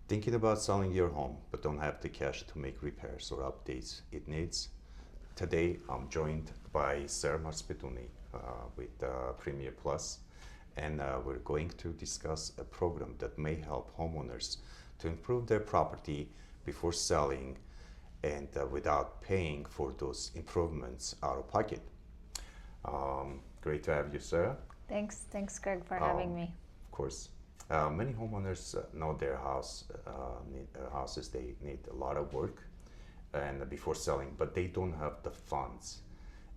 Thinking about selling your home but don't have the cash to make repairs or updates it needs? Today I'm joined by Sarah Marzbetuny with Premier Plus, and we're going to discuss a program that may help homeowners to improve their property before selling and without paying for those improvements out of pocket. Great to have you, Sarah. Thanks, Greg, for having me. Of course. Many homeowners know their houses they need a lot of work and before selling, but they don't have the funds,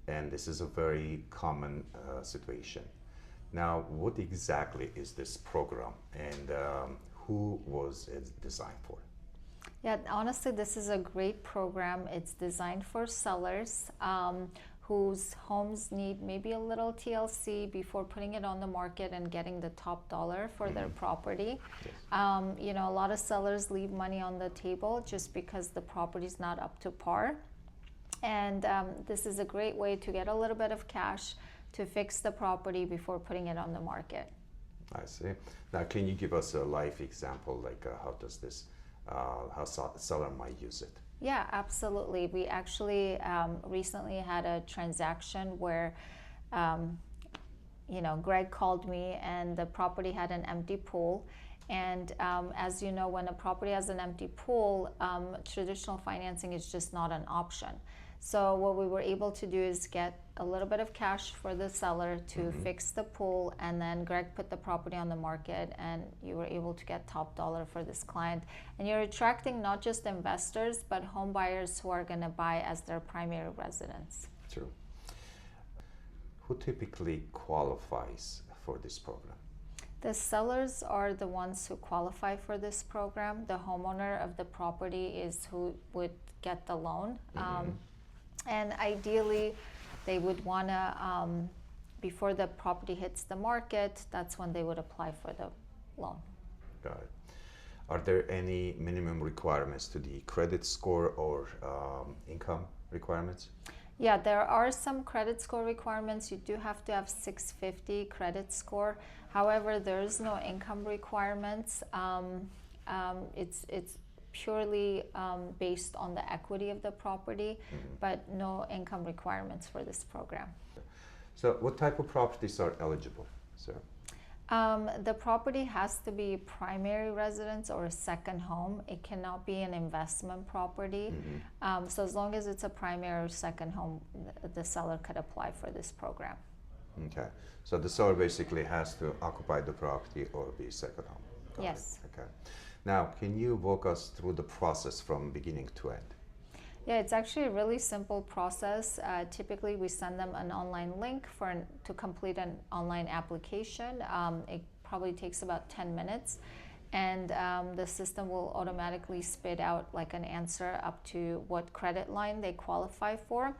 and this is a very common situation. Now, what exactly is this program, and who was it designed for? Yeah, honestly, this is a great program. It's designed for sellers whose homes need maybe a little TLC before putting it on the market and getting the top dollar for their property. Yes. A lot of sellers leave money on the table just because the property's not up to par. And this is a great way to get a little bit of cash to fix the property before putting it on the market. I see. Now, can you give us a live example, like how does this, how seller might use it? Yeah, absolutely. We actually recently had a transaction where, Greg called me and the property had an empty pool. And as you know, when a property has an empty pool, traditional financing is just not an option. So what we were able to do is get a little bit of cash for the seller to fix the pool, and then Greg put the property on the market, and you were able to get top dollar for this client. And you're attracting not just investors, but home buyers who are going to buy as their primary residence. True. Who typically qualifies for this program? The sellers are the ones who qualify for this program. The homeowner of the property is who would get the loan. And ideally, they would want to, before the property hits the market, that's when they would apply for the loan. Got it. Are there any minimum requirements to the credit score or income requirements? Yeah, there are some credit score requirements. You do have to have 650 credit score. However, there is no income requirements. It's purely based on the equity of the property, but no income requirements for this program. So what type of properties are eligible, sir? The property has to be primary residence or a second home. It cannot be an investment property. So as long as it's a primary or second home, the seller could apply for this program. Okay. So the seller basically has to occupy the property or be second home. Got Yes. it. Okay. Now, can you walk us through the process from beginning to end? Yeah, it's actually a really simple process. Typically, we send them an online link to complete an online application. It probably takes about 10 minutes, and the system will automatically spit out like an answer up to what credit line they qualify for.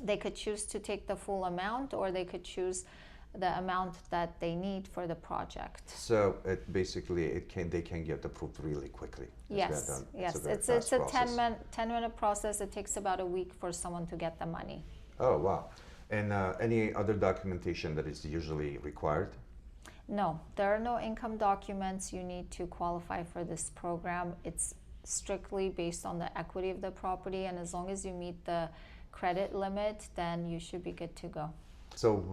They could choose to take the full amount, or they could choose the amount that they need for the project. So they can get approved really quickly. Yes. It's a 10-minute process. It takes about a week for someone to get the money. Oh, wow. And any other documentation that is usually required? No, there are no income documents you need to qualify for this program. It's strictly based on the equity of the property, and as long as you meet the credit limit, then you should be good to go. So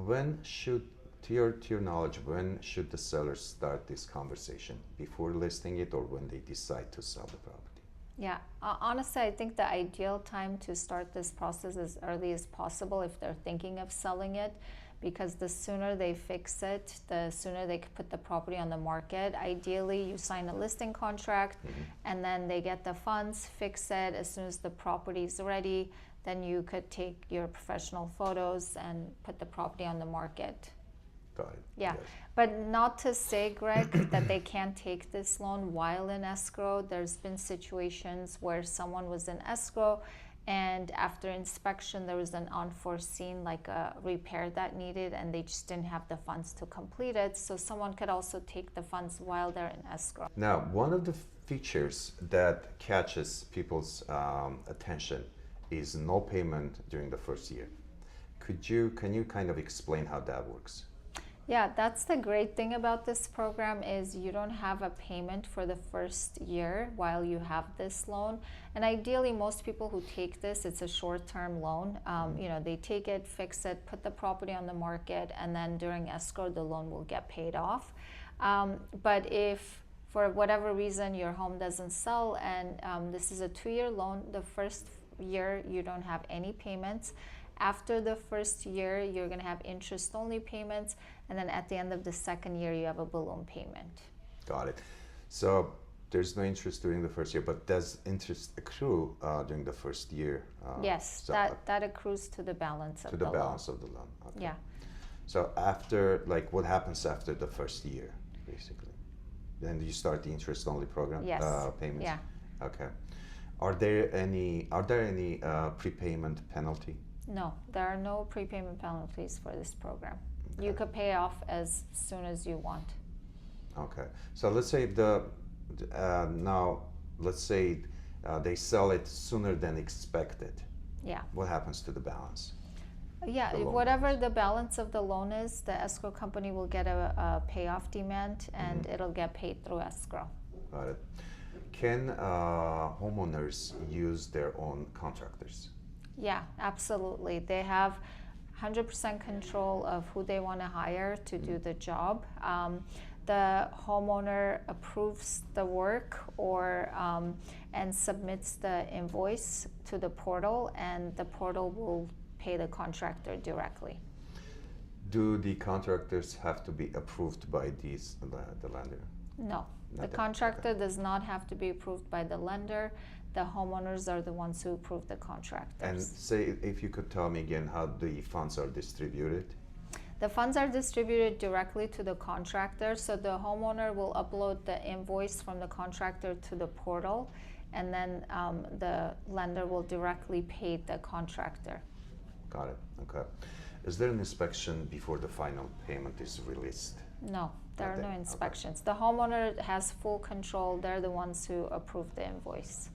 to your knowledge, when should the sellers start this conversation? Before listing it or when they decide to sell the property? Yeah, honestly, I think the ideal time to start this process as early as possible if they're thinking of selling it, because the sooner they fix it, the sooner they could put the property on the market. Ideally, you sign a listing contract and then they get the funds, fix it. As soon as the property is ready, then you could take your professional photos and put the property on the market. Got it. Yeah, Yes. but not to say, Greg, that they can't take this loan while in escrow. There's been situations where someone was in escrow and after inspection there was an unforeseen, like a repair that needed, and they just didn't have the funds to complete it. So someone could also take the funds while they're in escrow. Now, one of the features that catches people's attention is no payment during the first year. Can you kind of explain how that works? Yeah, that's the great thing about this program is you don't have a payment for the first year while you have this loan. And ideally, most people who take this, it's a short-term loan. They take it, fix it, put the property on the market, and then during escrow, the loan will get paid off. But if for whatever reason your home doesn't sell and this is a 2-year loan, the first year you don't have any payments. After the first year, you're going to have interest-only payments, and then at the end of the second year, you have a balloon payment. Got it. So there's no interest during the first year, but does interest accrue during the first year? Yes, so that accrues to the balance of the loan. to the balance of the loan. Okay. Yeah. So after, like, what happens after the first year, basically? Then you start the interest-only program. Yes. Payments. Yeah. Okay. Are there any prepayment penalty? No, there are no prepayment penalties for this program. Okay. You could pay off as soon as you want. Okay. So let's say they sell it sooner than expected. Yeah. What happens to the balance? Yeah, whatever the balance of the loan is, the escrow company will get a payoff demand, and it'll get paid through escrow. Got it. Can homeowners use their own contractors? Yeah, absolutely. They have 100% control of who they want to hire to do the job. The homeowner approves the work and submits the invoice to the portal, and the portal will pay the contractor directly. Do the contractors have to be approved by the lender? No, the contractor does not have to be approved by the lender. The homeowners are the ones who approve the contractors. And say, if you could tell me again how the funds are distributed? The funds are distributed directly to the contractor, so the homeowner will upload the invoice from the contractor to the portal, and then the lender will directly pay the contractor. Got it. Okay. Is there an inspection before the final payment is released? No, there are no inspections. Okay. The homeowner has full control. They're the ones who approve the invoice.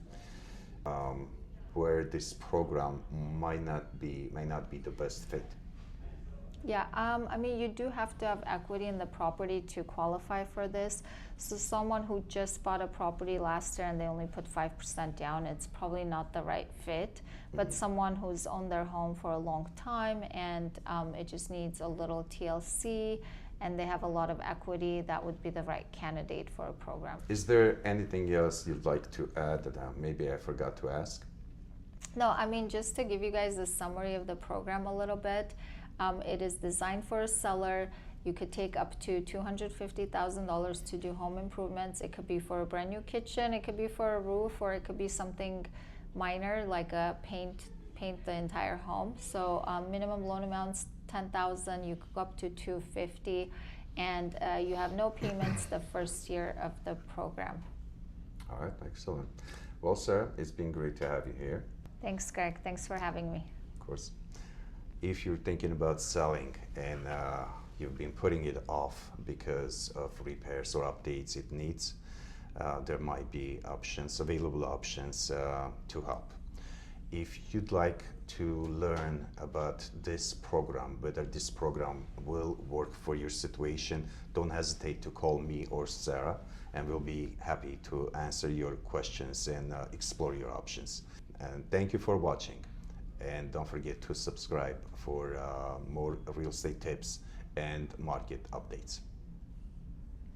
Where this program might not be the best fit. Yeah, I mean, you do have to have equity in the property to qualify for this. So someone who just bought a property last year and they only put 5% down, it's probably not the right fit. But someone who's owned their home for a long time and it just needs a little TLC and they have a lot of equity, that would be the right candidate for a program. Is there anything else you'd like to add that maybe I forgot to ask? No, I mean, just to give you guys a summary of the program a little bit, it is designed for a seller. You could take up to $250,000 to do home improvements. It could be for a brand new kitchen, it could be for a roof, or it could be something minor like a paint the entire home. So minimum loan amounts $10,000, you could go up to $250,000, and you have no payments the first year of the program. All right, excellent. Well, Sarah, it's been great to have you here. Thanks, Greg. Thanks for having me. Of course. If you're thinking about selling and you've been putting it off because of repairs or updates it needs, there might be available options to help. If you'd like to learn about this program, whether this program will work for your situation, don't hesitate to call me or Sarah, and we'll be happy to answer your questions and explore your options. And thank you for watching. And don't forget to subscribe for more real estate tips and market updates.